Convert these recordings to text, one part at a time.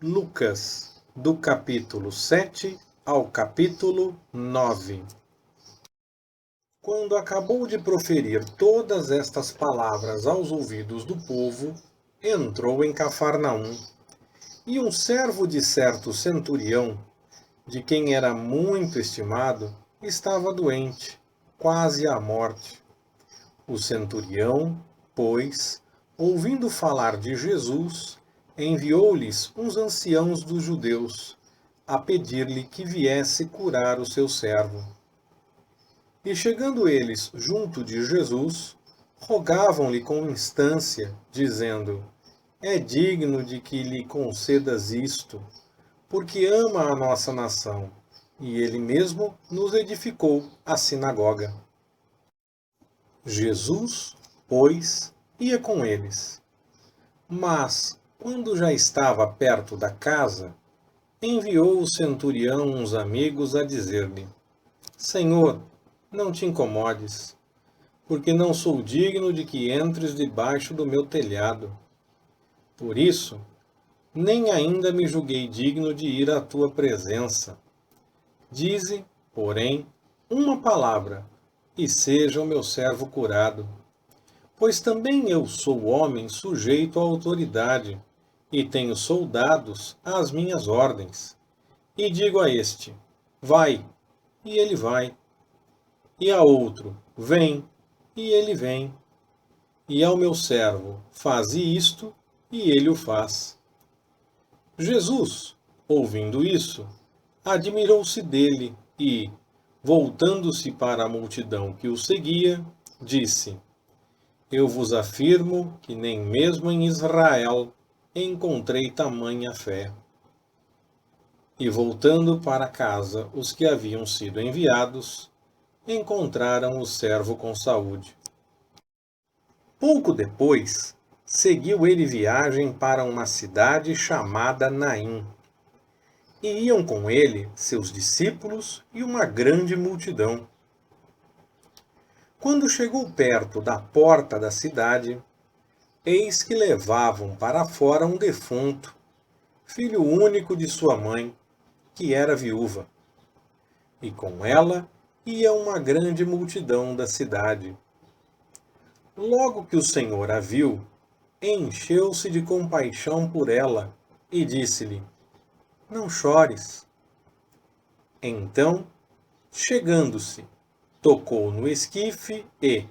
Lucas, do capítulo 7 ao capítulo 9. Quando acabou de proferir todas estas palavras aos ouvidos do povo, entrou em Cafarnaum. E um servo de certo centurião, de quem era muito estimado, estava doente, quase à morte. O centurião, pois, ouvindo falar de Jesus, enviou-lhes uns anciãos dos judeus, a pedir-lhe que viesse curar o seu servo. E chegando eles junto de Jesus, rogavam-lhe com instância, dizendo: É digno de que lhe concedas isto, porque ama a nossa nação, e ele mesmo nos edificou a sinagoga. Jesus, pois, ia com eles. Mas, quando já estava perto da casa, enviou o centurião uns amigos a dizer-lhe: Senhor, não te incomodes, porque não sou digno de que entres debaixo do meu telhado. Por isso, nem ainda me julguei digno de ir à tua presença. Dize, porém, uma palavra, e seja o meu servo curado. Pois também eu sou homem sujeito à autoridade, e tenho soldados às minhas ordens. E digo a este: vai, e ele vai. E a outro: vem, e ele vem. E ao meu servo: faze isto, e ele o faz. Jesus, ouvindo isso, admirou-se dele e, voltando-se para a multidão que o seguia, disse: Eu vos afirmo que nem mesmo em Israel encontrei tamanha fé. E voltando para casa os que haviam sido enviados, encontraram o servo com saúde. Pouco depois, seguiu ele viagem para uma cidade chamada Naim. E iam com ele seus discípulos e uma grande multidão. Quando chegou perto da porta da cidade, eis que levavam para fora um defunto, filho único de sua mãe, que era viúva. E com ela ia uma grande multidão da cidade. Logo que o Senhor a viu, encheu-se de compaixão por ela e disse-lhe: Não chores. Então, chegando-se, tocou no esquife e,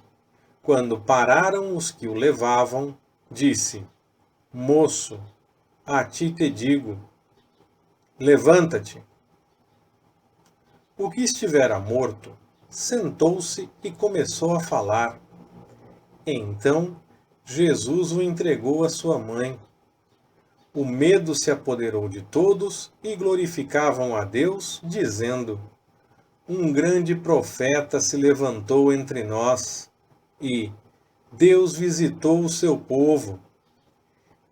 quando pararam os que o levavam, disse: Moço, a ti te digo, levanta-te. O que estivera morto sentou-se e começou a falar. Então Jesus o entregou à sua mãe. O medo se apoderou de todos e glorificavam a Deus, dizendo: Um grande profeta se levantou entre nós, e Deus visitou o seu povo.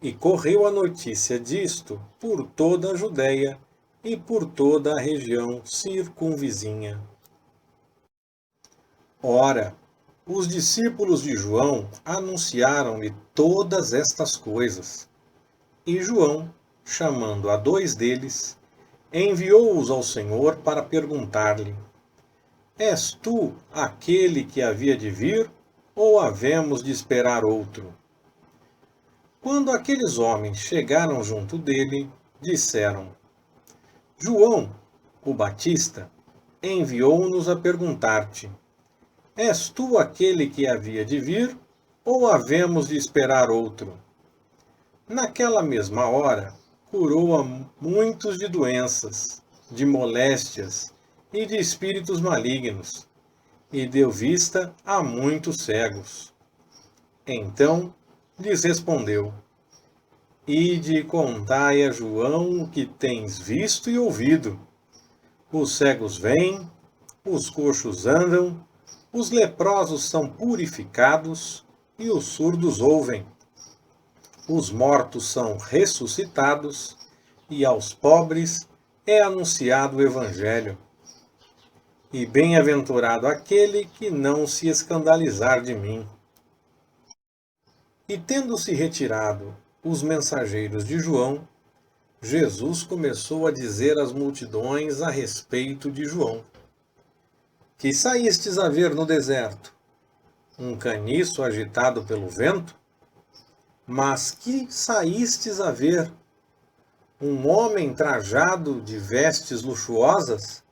E correu a notícia disto por toda a Judéia e por toda a região circunvizinha. Ora, os discípulos de João anunciaram-lhe todas estas coisas. E João, chamando a dois deles, enviou-os ao Senhor para perguntar-lhe: És tu aquele que havia de vir, ou havemos de esperar outro? Quando aqueles homens chegaram junto dele, disseram: João, o Batista, enviou-nos a perguntar-te: És tu aquele que havia de vir, ou havemos de esperar outro? Naquela mesma hora, curou a muitos de doenças, de moléstias e de espíritos malignos, e deu vista a muitos cegos. Então lhes respondeu: Ide e contai a João o que tens visto e ouvido. Os cegos vêm, os coxos andam, os leprosos são purificados e os surdos ouvem. Os mortos são ressuscitados e aos pobres é anunciado o Evangelho. E bem-aventurado aquele que não se escandalizar de mim. E tendo-se retirado os mensageiros de João, Jesus começou a dizer às multidões a respeito de João: Que saístes a ver no deserto? Um caniço agitado pelo vento? Mas que saístes a ver? Um homem trajado de vestes luxuosas?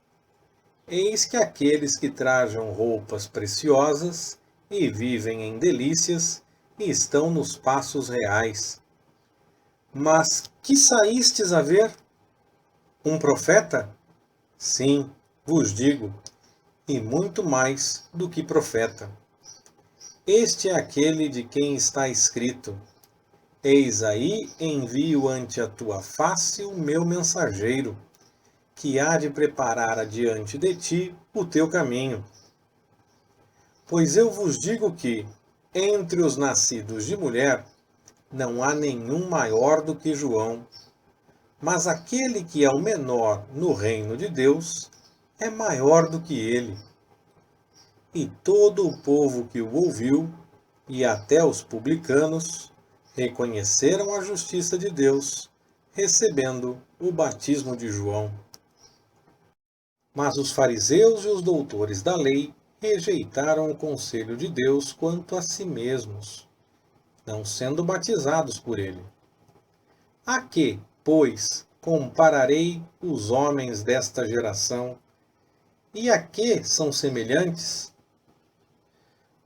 Eis que aqueles que trajam roupas preciosas e vivem em delícias estão nos passos reais. Mas que saístes a ver? Um profeta? Sim, vos digo, e muito mais do que profeta. Este é aquele de quem está escrito: Eis aí envio ante a tua face o meu mensageiro, que há de preparar adiante de ti o teu caminho. Pois eu vos digo que, entre os nascidos de mulher, não há nenhum maior do que João, mas aquele que é o menor no reino de Deus é maior do que ele. E todo o povo que o ouviu, e até os publicanos, reconheceram a justiça de Deus, recebendo o batismo de João. Mas os fariseus e os doutores da lei rejeitaram o conselho de Deus quanto a si mesmos, não sendo batizados por ele. A que, pois, compararei os homens desta geração? E a que são semelhantes?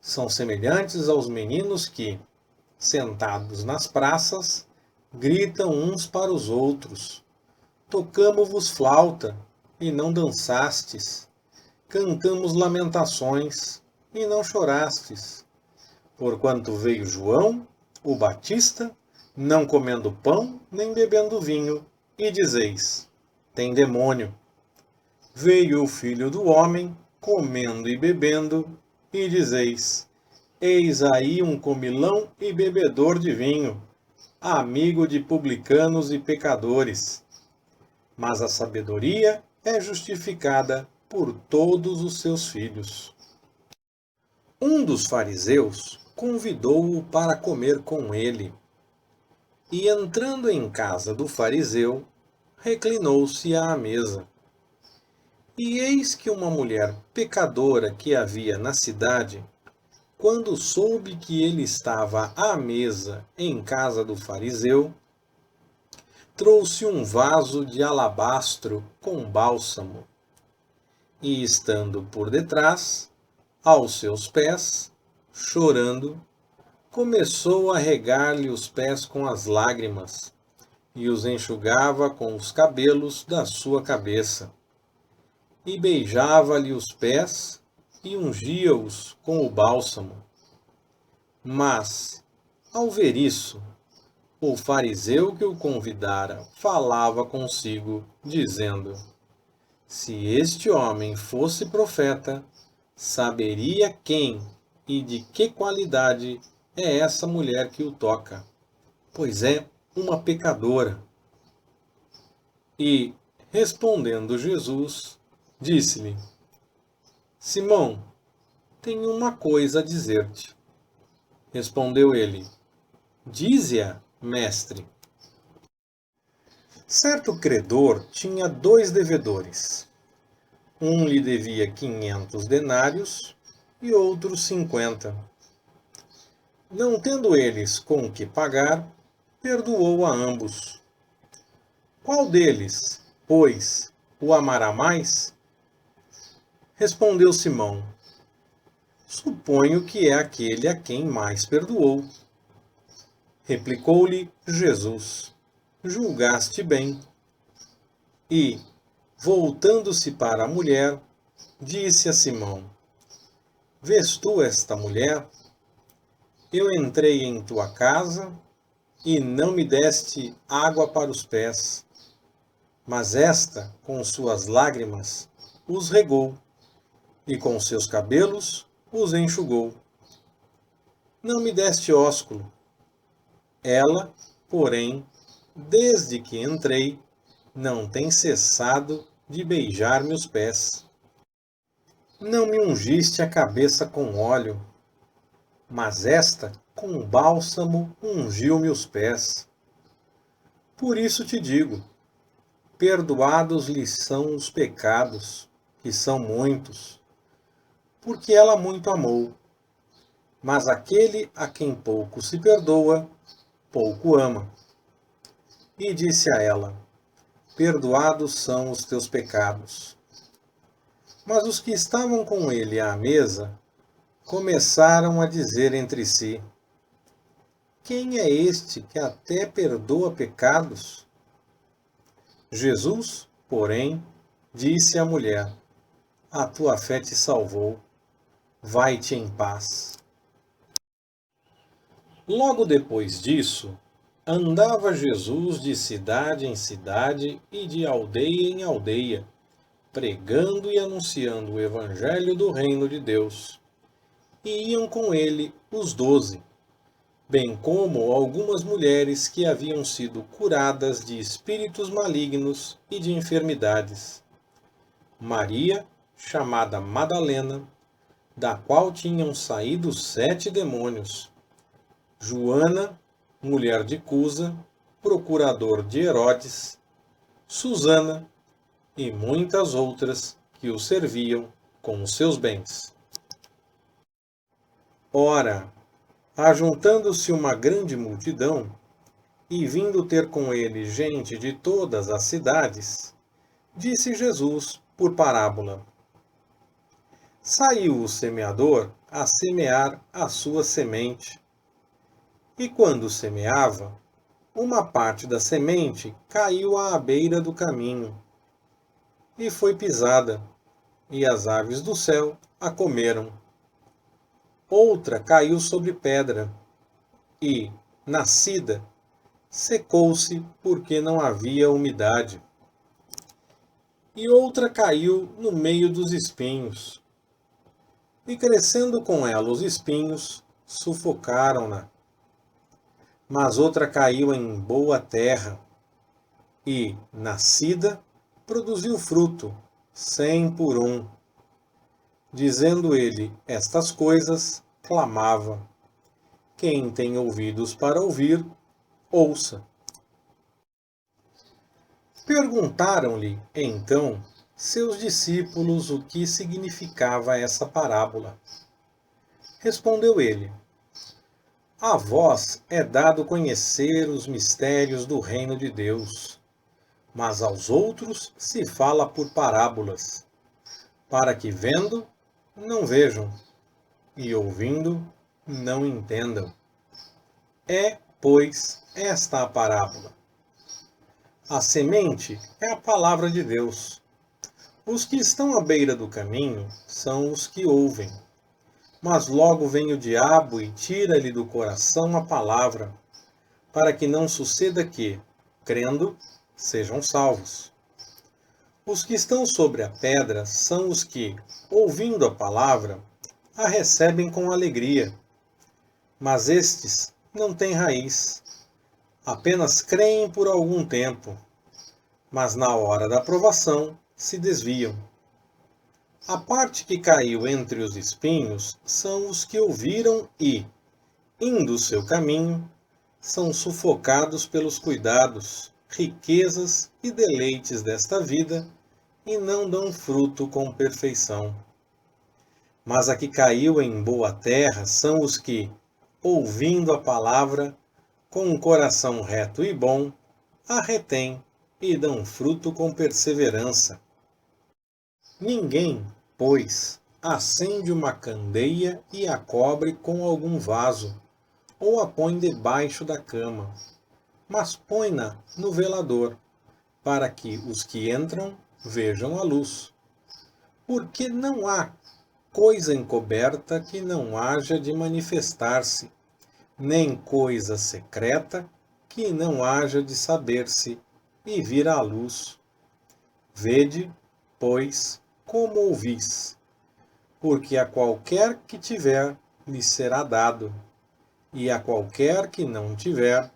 São semelhantes aos meninos que, sentados nas praças, gritam uns para os outros: Tocamo-vos flauta, e não dançastes. Cantamos lamentações, e não chorastes. Porquanto veio João, o Batista, não comendo pão, nem bebendo vinho, e dizeis: Tem demônio. Veio o Filho do Homem, comendo e bebendo, e dizeis: Eis aí um comilão e bebedor de vinho, amigo de publicanos e pecadores. Mas a sabedoria é justificada por todos os seus filhos. Um dos fariseus convidou-o para comer com ele. E entrando em casa do fariseu, reclinou-se à mesa. E eis que uma mulher pecadora que havia na cidade, quando soube que ele estava à mesa em casa do fariseu, trouxe um vaso de alabastro com bálsamo, e estando por detrás, aos seus pés, chorando, começou a regar-lhe os pés com as lágrimas, e os enxugava com os cabelos da sua cabeça, e beijava-lhe os pés, e ungia-os com o bálsamo. Mas, ao ver isso, o fariseu que o convidara falava consigo, dizendo: Se este homem fosse profeta, saberia quem e de que qualidade é essa mulher que o toca, pois é uma pecadora. E, respondendo Jesus, disse-lhe: Simão, tenho uma coisa a dizer-te. Respondeu ele: Dize-a, mestre. Certo credor tinha 2 devedores. Um lhe devia 500 denários e outro 50. Não tendo eles com que pagar, perdoou a ambos. Qual deles, pois, o amará mais? Respondeu Simão: Suponho que é aquele a quem mais perdoou. Replicou-lhe Jesus: Julgaste bem. E, voltando-se para a mulher, disse a Simão: Vês tu esta mulher? Eu entrei em tua casa e não me deste água para os pés, mas esta, com suas lágrimas, os regou, e com seus cabelos os enxugou. Não me deste ósculo. Ela, porém, desde que entrei, não tem cessado de beijar meus pés. Não me ungiste a cabeça com óleo, mas esta, com bálsamo, ungiu-me os pés. Por isso te digo, perdoados lhe são os pecados, que são muitos, porque ela muito amou. Mas aquele a quem pouco se perdoa, pouco ama. E disse a ela: perdoados são os teus pecados. Mas os que estavam com ele à mesa começaram a dizer entre si: quem é este que até perdoa pecados? Jesus, porém, disse à mulher: a tua fé te salvou, vai-te em paz. Logo depois disso, andava Jesus de cidade em cidade e de aldeia em aldeia, pregando e anunciando o evangelho do reino de Deus. E iam com ele os 12, bem como algumas mulheres que haviam sido curadas de espíritos malignos e de enfermidades. Maria, chamada Madalena, da qual tinham saído 7 demônios. Joana, mulher de Cusa, procurador de Herodes. Susana e muitas outras que o serviam com os seus bens. Ora, ajuntando-se uma grande multidão, e vindo ter com ele gente de todas as cidades, disse Jesus por parábola: saiu o semeador a semear a sua semente. E quando semeava, uma parte da semente caiu à beira do caminho, e foi pisada, e as aves do céu a comeram. Outra caiu sobre pedra, e, nascida, secou-se porque não havia umidade. E outra caiu no meio dos espinhos, e crescendo com ela os espinhos, sufocaram-na. Mas outra caiu em boa terra, e, nascida, produziu fruto, 100 por 1. Dizendo ele estas coisas, clamava: quem tem ouvidos para ouvir, ouça. Perguntaram-lhe, então, seus discípulos o que significava essa parábola. Respondeu ele: a vós é dado conhecer os mistérios do reino de Deus, mas aos outros se fala por parábolas, para que vendo, não vejam, e ouvindo, não entendam. É, pois, esta a parábola. A semente é a palavra de Deus. Os que estão à beira do caminho são os que ouvem. Mas logo vem o diabo e tira-lhe do coração a palavra, para que não suceda que, crendo, sejam salvos. Os que estão sobre a pedra são os que, ouvindo a palavra, a recebem com alegria. Mas estes não têm raiz. Apenas creem por algum tempo, mas na hora da provação se desviam. A parte que caiu entre os espinhos são os que ouviram e, indo o seu caminho, são sufocados pelos cuidados, riquezas e deleites desta vida e não dão fruto com perfeição. Mas a que caiu em boa terra são os que, ouvindo a palavra, com um coração reto e bom, a retêm e dão fruto com perseverança. Ninguém, pois, acende uma candeia e a cobre com algum vaso, ou a põe debaixo da cama, mas põe-na no velador, para que os que entram vejam a luz. Porque não há coisa encoberta que não haja de manifestar-se, nem coisa secreta que não haja de saber-se e vir à luz. Vede, pois, como ouvis, porque a qualquer que tiver lhe será dado, e a qualquer que não tiver,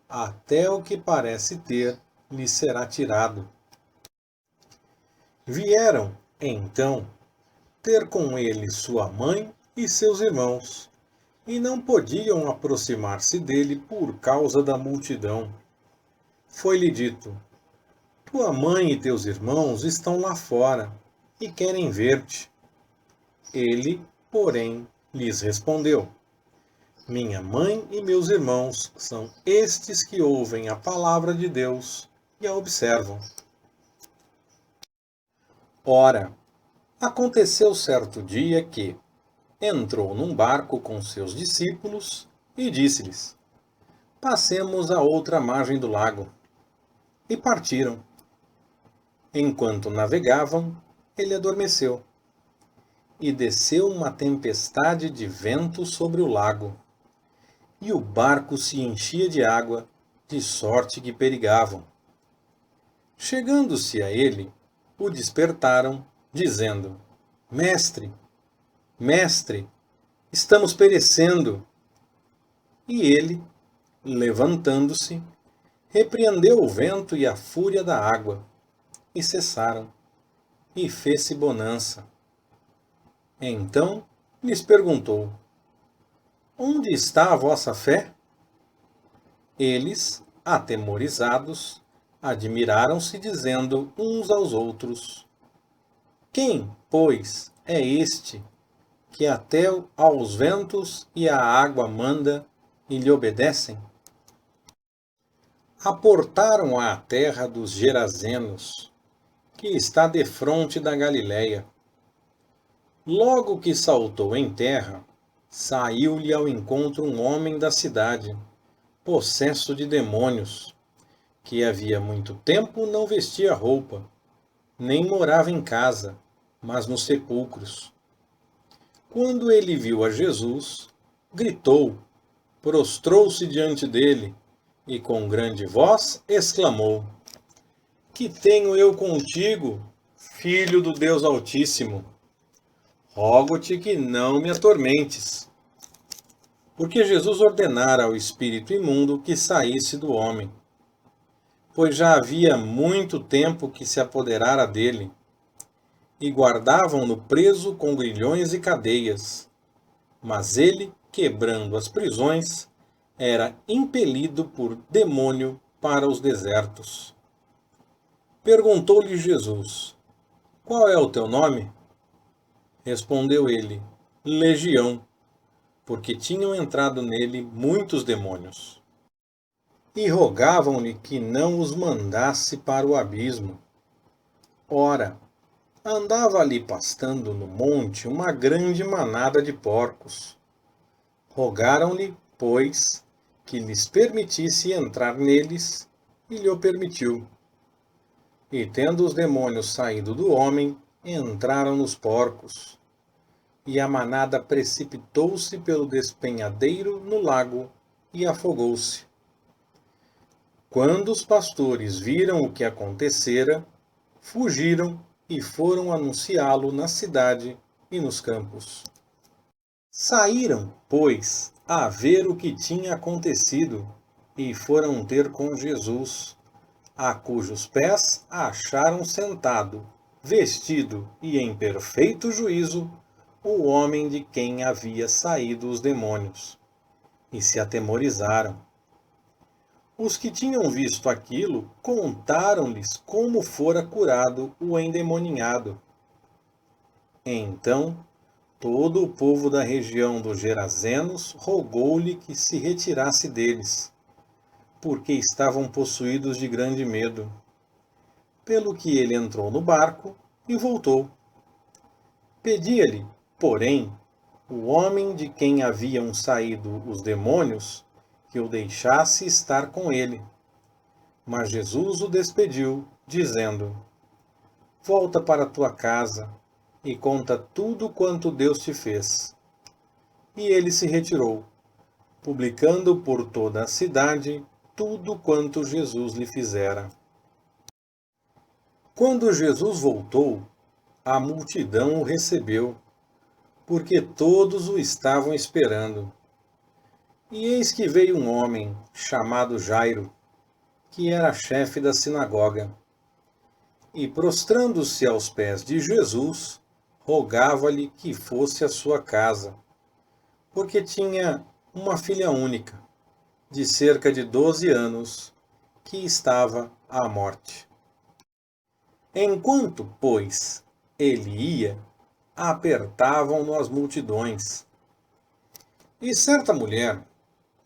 até o que parece ter lhe será tirado. Vieram, então, ter com ele sua mãe e seus irmãos, e não podiam aproximar-se dele por causa da multidão. Foi-lhe dito: tua mãe e teus irmãos estão lá fora e querem ver-te. Ele, porém, lhes respondeu: minha mãe e meus irmãos são estes que ouvem a palavra de Deus e a observam. Ora, aconteceu certo dia que entrou num barco com seus discípulos e disse-lhes: passemos à outra margem do lago. E partiram. Enquanto navegavam, ele adormeceu. E desceu uma tempestade de vento sobre o lago. E o barco se enchia de água, de sorte que perigavam. Chegando-se a ele, o despertaram, dizendo: Mestre, mestre, estamos perecendo. E ele, levantando-se, repreendeu o vento e a fúria da água, e cessaram, e fez-se bonança. Então lhes perguntou: onde está a vossa fé? Eles, atemorizados, admiraram-se, dizendo uns aos outros: quem, pois, é este, que até aos ventos e à água manda e lhe obedecem? Aportaram à terra dos Gerazenos, que está defronte da Galiléia. Logo que saltou em terra, saiu-lhe ao encontro um homem da cidade, possesso de demônios, que havia muito tempo não vestia roupa, nem morava em casa, mas nos sepulcros. Quando ele viu a Jesus, gritou, prostrou-se diante dele e com grande voz exclamou: que tenho eu contigo, Filho do Deus Altíssimo? Rogo-te que não me atormentes. Porque Jesus ordenara ao espírito imundo que saísse do homem, pois já havia muito tempo que se apoderara dele, e guardavam-no preso com grilhões e cadeias. Mas ele, quebrando as prisões, era impelido por demônio para os desertos. Perguntou-lhe Jesus: qual é o teu nome? Respondeu ele: Legião, porque tinham entrado nele muitos demônios. E rogavam-lhe que não os mandasse para o abismo. Ora, andava ali pastando no monte uma grande manada de porcos. Rogaram-lhe, pois, que lhes permitisse entrar neles, e lhe o permitiu. E tendo os demônios saído do homem, entraram nos porcos. E a manada precipitou-se pelo despenhadeiro no lago e afogou-se. Quando os pastores viram o que acontecera, fugiram e foram anunciá-lo na cidade e nos campos. Saíram, pois, a ver o que tinha acontecido, e foram ter com Jesus, a cujos pés acharam sentado, vestido e em perfeito juízo, o homem de quem havia saído os demônios, e se atemorizaram. Os que tinham visto aquilo contaram-lhes como fora curado o endemoninhado. Então, todo o povo da região dos Gerazenos rogou-lhe que se retirasse deles, porque estavam possuídos de grande medo. Pelo que ele entrou no barco e voltou. Pedia-lhe, porém, o homem de quem haviam saído os demônios, que o deixasse estar com ele. Mas Jesus o despediu, dizendo: volta para tua casa e conta tudo quanto Deus te fez. E ele se retirou, publicando por toda a cidade tudo quanto Jesus lhe fizera. Quando Jesus voltou, a multidão o recebeu, porque todos o estavam esperando. E eis que veio um homem, chamado Jairo, que era chefe da sinagoga, e prostrando-se aos pés de Jesus, rogava-lhe que fosse à sua casa, porque tinha uma filha única, de cerca de 12 anos, que estava à morte. Enquanto, pois, ele ia, apertavam-no as multidões. E certa mulher,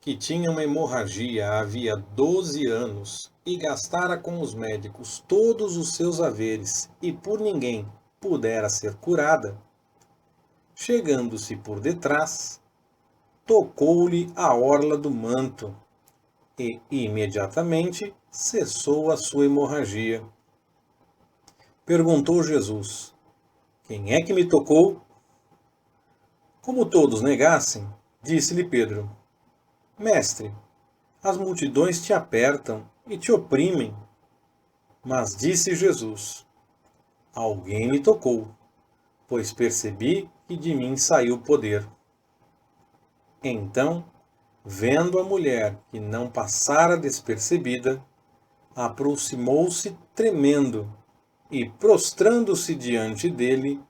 que tinha uma hemorragia havia 12 anos e gastara com os médicos todos os seus haveres e por ninguém pudera ser curada, chegando-se por detrás, tocou-lhe a orla do manto e imediatamente cessou a sua hemorragia. Perguntou Jesus: Quem é que me tocou? Como todos negassem, disse-lhe Pedro: Mestre, as multidões te apertam e te oprimem. Mas disse Jesus: Alguém me tocou, pois percebi que de mim saiu poder. Então, vendo a mulher que não passara despercebida, aproximou-se tremendo e, prostrando-se diante dele,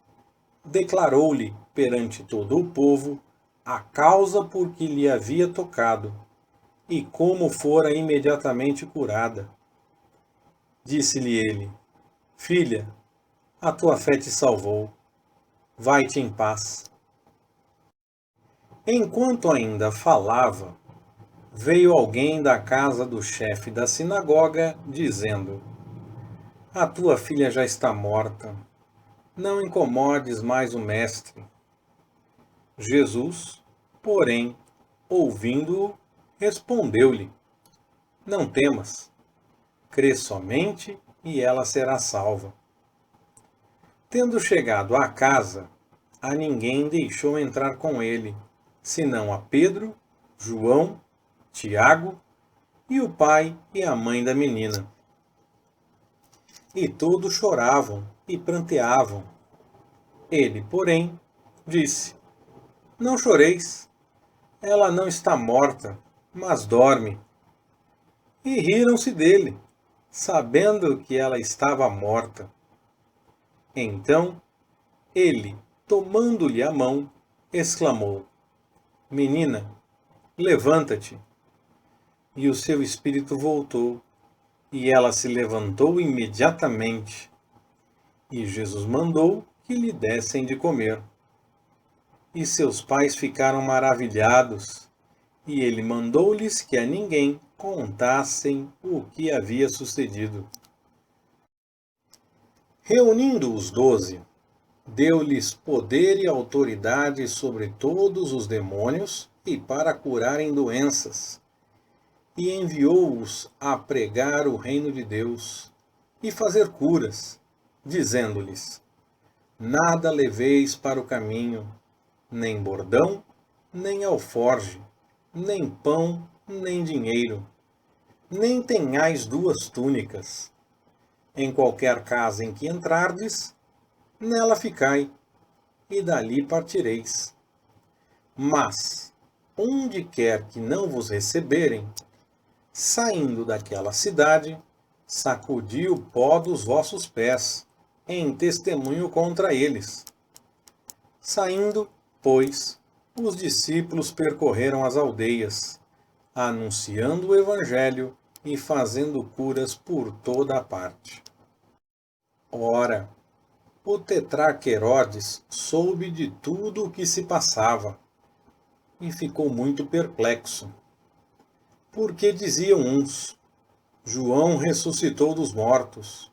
declarou-lhe perante todo o povo a causa por que lhe havia tocado e como fora imediatamente curada. Disse-lhe ele: Filha, a tua fé te salvou. Vai-te em paz. Enquanto ainda falava, veio alguém da casa do chefe da sinagoga, dizendo: A tua filha já está morta. Não incomodes mais o mestre. Jesus, porém, ouvindo-o, respondeu-lhe: Não temas. Crê somente e ela será salva. Tendo chegado à casa, a ninguém deixou entrar com ele, senão a Pedro, João, Tiago e o pai e a mãe da menina. E todos choravam e pranteavam. Ele, porém, disse: Não choreis, ela não está morta, mas dorme. E riram-se dele, sabendo que ela estava morta. Então ele, tomando-lhe a mão, exclamou: Menina, levanta-te. E o seu espírito voltou, e ela se levantou imediatamente. E Jesus mandou que lhe dessem de comer. E seus pais ficaram maravilhados, e ele mandou-lhes que a ninguém contassem o que havia sucedido. Reunindo os 12, deu-lhes poder e autoridade sobre todos os demônios e para curarem doenças, e enviou-os a pregar o reino de Deus e fazer curas, dizendo-lhes: Nada leveis para o caminho, nem bordão, nem alforge, nem pão, nem dinheiro, nem tenhais 2 túnicas. Em qualquer casa em que entrardes, nela ficai, e dali partireis. Mas, onde quer que não vos receberem, saindo daquela cidade, sacudi o pó dos vossos pés, em testemunho contra eles. Saindo, pois, os discípulos percorreram as aldeias, anunciando o Evangelho e fazendo curas por toda a parte. Ora, o tetrarca Herodes soube de tudo o que se passava e ficou muito perplexo. Porque diziam uns: João ressuscitou dos mortos,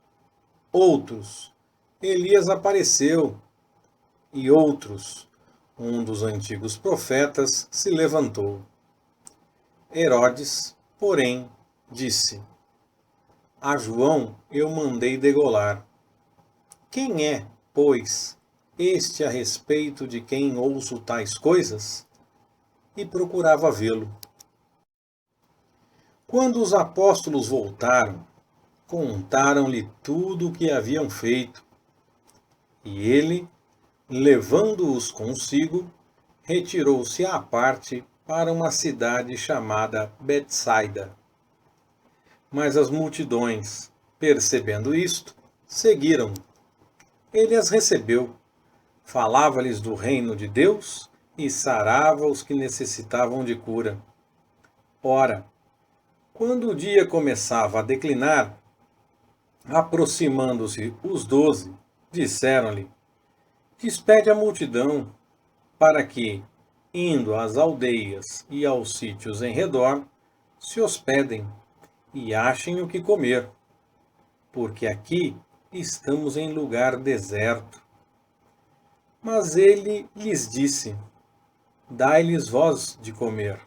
outros: Elias apareceu, e outros: um dos antigos profetas se levantou. Herodes, porém, disse: A João eu mandei degolar. Quem é, pois, este a respeito de quem ouço tais coisas? E procurava vê-lo. Quando os apóstolos voltaram, contaram-lhe tudo o que haviam feito. E ele, levando-os consigo, retirou-se à parte para uma cidade chamada Betsaida. Mas as multidões, percebendo isto, seguiram. Ele as recebeu, falava-lhes do reino de Deus e sarava os que necessitavam de cura. Ora, quando o dia começava a declinar, Aproximando-se os 12, disseram-lhe: Despede a multidão, para que, indo às aldeias e aos sítios em redor, se hospedem e achem o que comer, porque aqui estamos em lugar deserto. Mas ele lhes disse: Dai-lhes vós de comer.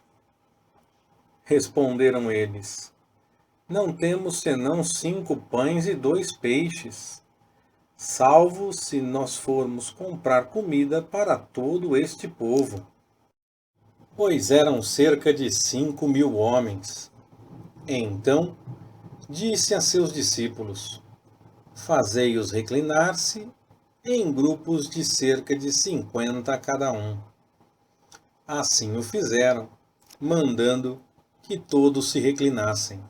Responderam eles: Não temos senão 5 pães e 2 peixes, salvo se nós formos comprar comida para todo este povo. Pois eram cerca de 5.000 homens. Então disse a seus discípulos: Fazei-os reclinar-se em grupos de cerca de 50 cada um. Assim o fizeram, mandando que todos se reclinassem.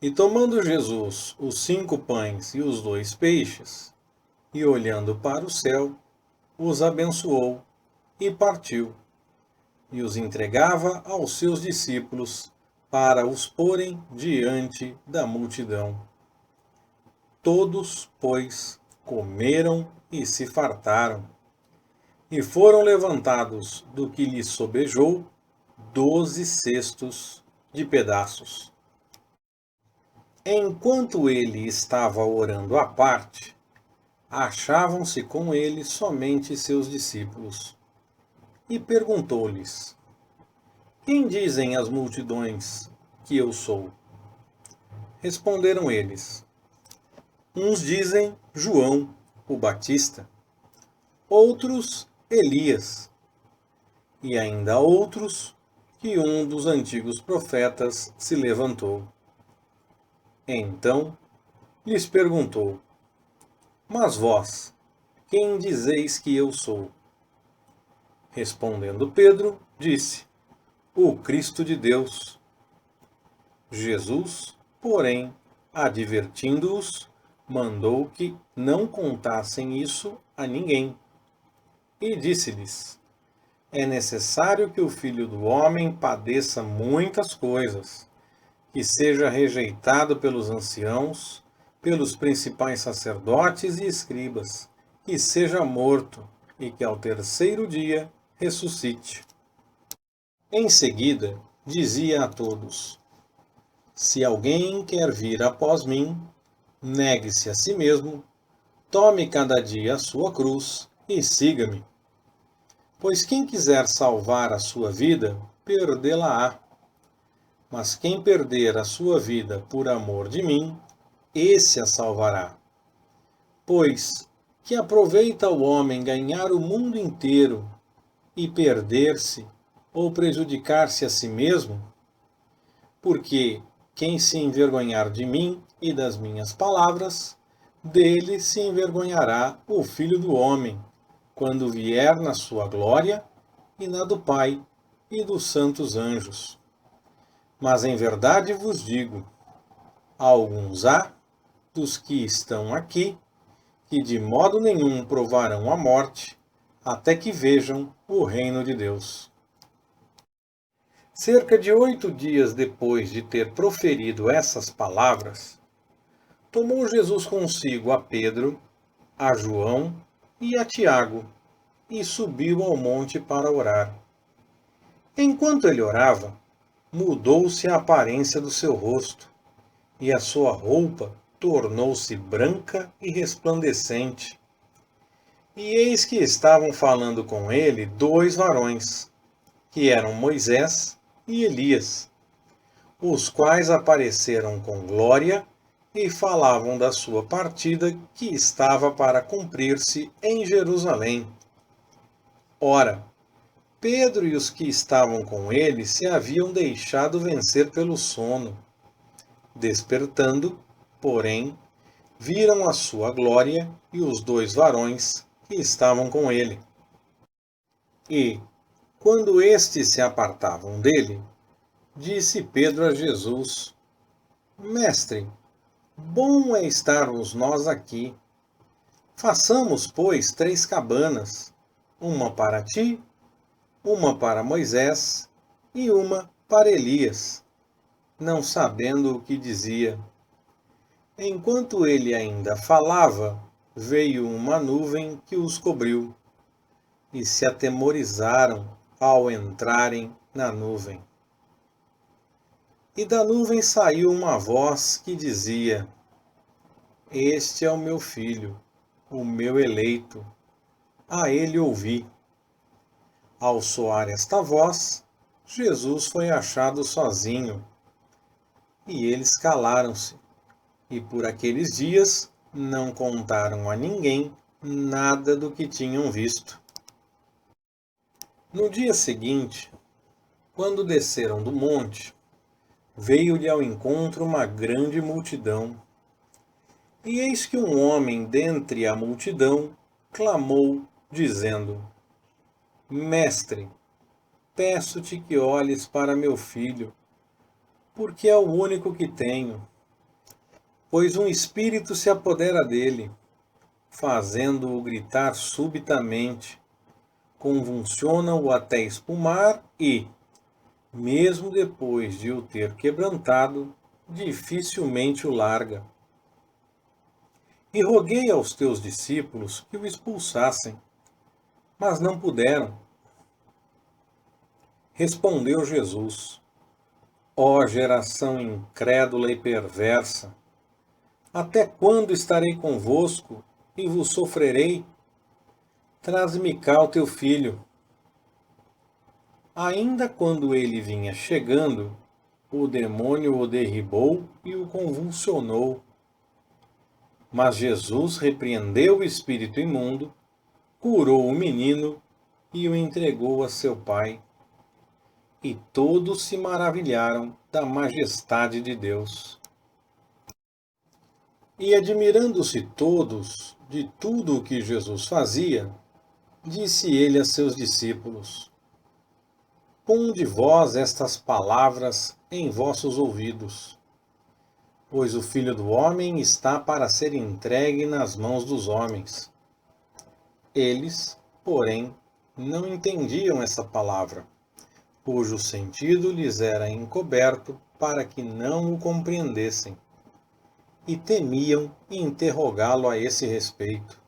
E tomando Jesus os 5 pães e os 2 peixes, e olhando para o céu, os abençoou e partiu, e os entregava aos seus discípulos para os porem diante da multidão. Todos, pois, comeram e se fartaram, e foram levantados do que lhes sobejou 12 cestos de pedaços. Enquanto ele estava orando à parte, achavam-se com ele somente seus discípulos. E perguntou-lhes: Quem dizem as multidões que eu sou? Responderam eles: Uns dizem João, o Batista, outros Elias, e ainda outros que um dos antigos profetas se levantou. Então lhes perguntou: Mas vós, quem dizeis que eu sou? Respondendo Pedro, disse: O Cristo de Deus. Jesus, porém, advertindo-os, mandou que não contassem isso a ninguém. E disse-lhes: É necessário que o Filho do Homem padeça muitas coisas, que seja rejeitado pelos anciãos, pelos principais sacerdotes e escribas, que seja morto, e que ao terceiro dia ressuscite. Em seguida, dizia a todos: Se alguém quer vir após mim, negue-se a si mesmo, tome cada dia a sua cruz e siga-me. Pois quem quiser salvar a sua vida, perdê-la-á. Mas quem perder a sua vida por amor de mim, esse a salvará. Pois que aproveita o homem ganhar o mundo inteiro e perder-se ou prejudicar-se a si mesmo? Porque quem se envergonhar de mim e das minhas palavras, dele se envergonhará o Filho do Homem, quando vier na sua glória e na do Pai e dos santos anjos. Mas em verdade vos digo, alguns há dos que estão aqui, que de modo nenhum provarão a morte, até que vejam o reino de Deus. Cerca de 8 dias depois de ter proferido essas palavras, tomou Jesus consigo a Pedro, a João e a Tiago, e subiu ao monte para orar. Enquanto ele orava, mudou-se a aparência do seu rosto, e a sua roupa tornou-se branca e resplandecente. E eis que estavam falando com ele 2 varões, que eram Moisés e Elias, os quais apareceram com glória e falavam da sua partida que estava para cumprir-se em Jerusalém. Ora, Pedro e os que estavam com ele se haviam deixado vencer pelo sono. Despertando, porém, viram a sua glória e os 2 varões que estavam com ele. E, quando estes se apartavam dele, disse Pedro a Jesus: Mestre, bom é estarmos nós aqui. Façamos, pois, 3 cabanas, uma para ti, uma para Moisés e uma para Elias, não sabendo o que dizia. Enquanto ele ainda falava, veio uma nuvem que os cobriu, e se atemorizaram ao entrarem na nuvem. E da nuvem saiu uma voz que dizia: Este é o meu filho, o meu eleito, a ele ouvi. Ao soar esta voz, Jesus foi achado sozinho, e eles calaram-se, e por aqueles dias não contaram a ninguém nada do que tinham visto. No dia seguinte, quando desceram do monte, veio-lhe ao encontro uma grande multidão. E eis que um homem dentre a multidão clamou, dizendo: Mestre, peço-te que olhes para meu filho, porque é o único que tenho. Pois um espírito se apodera dele, fazendo-o gritar subitamente, convulsiona-o até espumar e, mesmo depois de o ter quebrantado, dificilmente o larga. E roguei aos teus discípulos que o expulsassem, mas não puderam. Respondeu Jesus: Ó geração incrédula e perversa, até quando estarei convosco e vos sofrerei? Traze-me cá o teu filho. Ainda quando ele vinha chegando, o demônio o derribou e o convulsionou. Mas Jesus repreendeu o espírito imundo, curou o menino e o entregou a seu pai. E todos se maravilharam da majestade de Deus. E admirando-se todos de tudo o que Jesus fazia, disse ele a seus discípulos: Ponde vós estas palavras em vossos ouvidos, pois o Filho do Homem está para ser entregue nas mãos dos homens. Eles, porém, não entendiam essa palavra, cujo sentido lhes era encoberto para que não o compreendessem, e temiam interrogá-lo a esse respeito.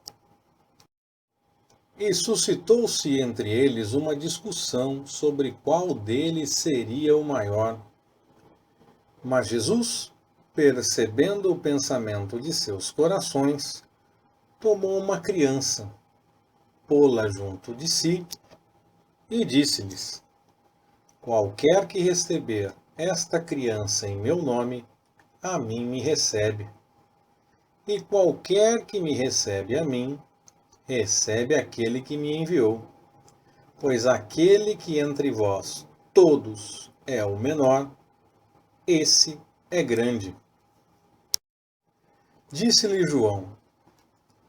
E suscitou-se entre eles uma discussão sobre qual deles seria o maior. Mas Jesus, percebendo o pensamento de seus corações, tomou uma criança, pô-la junto de si e disse-lhes: Qualquer que receber esta criança em meu nome, a mim me recebe. E qualquer que me recebe a mim, recebe aquele que me enviou. Pois aquele que entre vós todos é o menor, esse é grande. Disse-lhe João: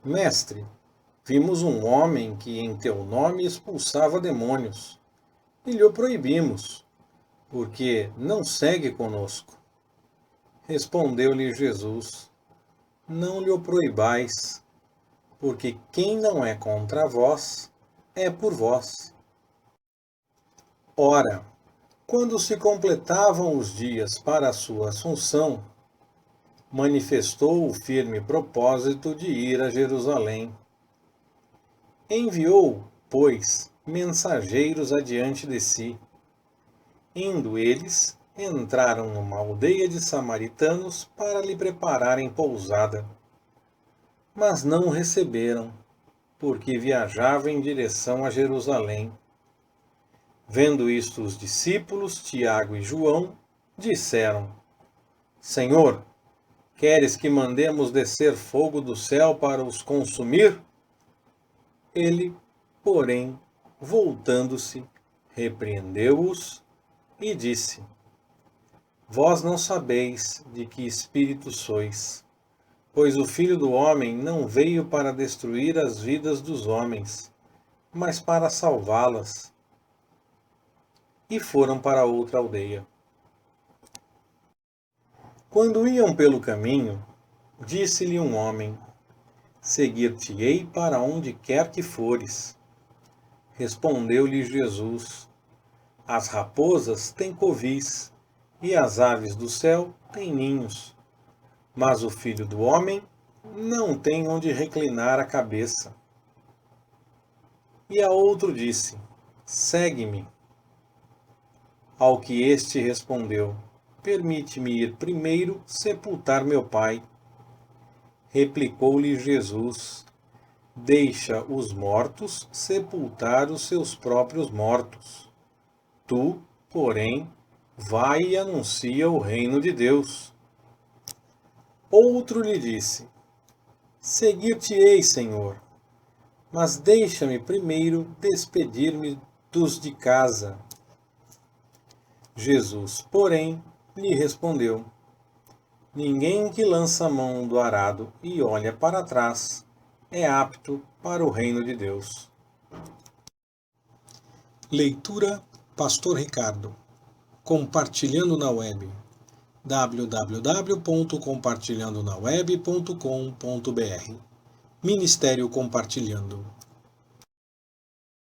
Mestre, vimos um homem que em teu nome expulsava demônios, e lhe o proibimos, porque não segue conosco. Respondeu-lhe Jesus: Não lhe o proibais, porque quem não é contra vós, é por vós. Ora, quando se completavam os dias para a sua assunção, manifestou o firme propósito de ir a Jerusalém. Enviou, pois, mensageiros adiante de si. Indo eles, entraram numa aldeia de samaritanos para lhe prepararem pousada. Mas não o receberam, porque viajava em direção a Jerusalém. Vendo isto os discípulos, Tiago e João, disseram: Senhor, queres que mandemos descer fogo do céu para os consumir? Ele, porém, voltando-se, repreendeu-os e disse: Vós não sabeis de que espírito sois, pois o Filho do Homem não veio para destruir as vidas dos homens, mas para salvá-las. E foram para outra aldeia. Quando iam pelo caminho, disse-lhe um homem: Seguir-te-ei para onde quer que fores. Respondeu-lhe Jesus: As raposas têm covis, e as aves do céu têm ninhos, Mas o Filho do Homem não tem onde reclinar a cabeça. E a outro disse: Segue-me. Ao que este respondeu: Permite-me ir primeiro sepultar meu pai. Replicou-lhe Jesus: Deixa os mortos sepultar os seus próprios mortos. Tu, porém, vai e anuncia o reino de Deus. Outro lhe disse: Seguir-te-ei, Senhor, mas deixa-me primeiro despedir-me dos de casa. Jesus, porém, lhe respondeu: Ninguém que lança a mão do arado e olha para trás é apto para o reino de Deus. Leitura Pastor Ricardo. Compartilhando na web. www.compartilhandonaweb.com.br Ministério Compartilhando.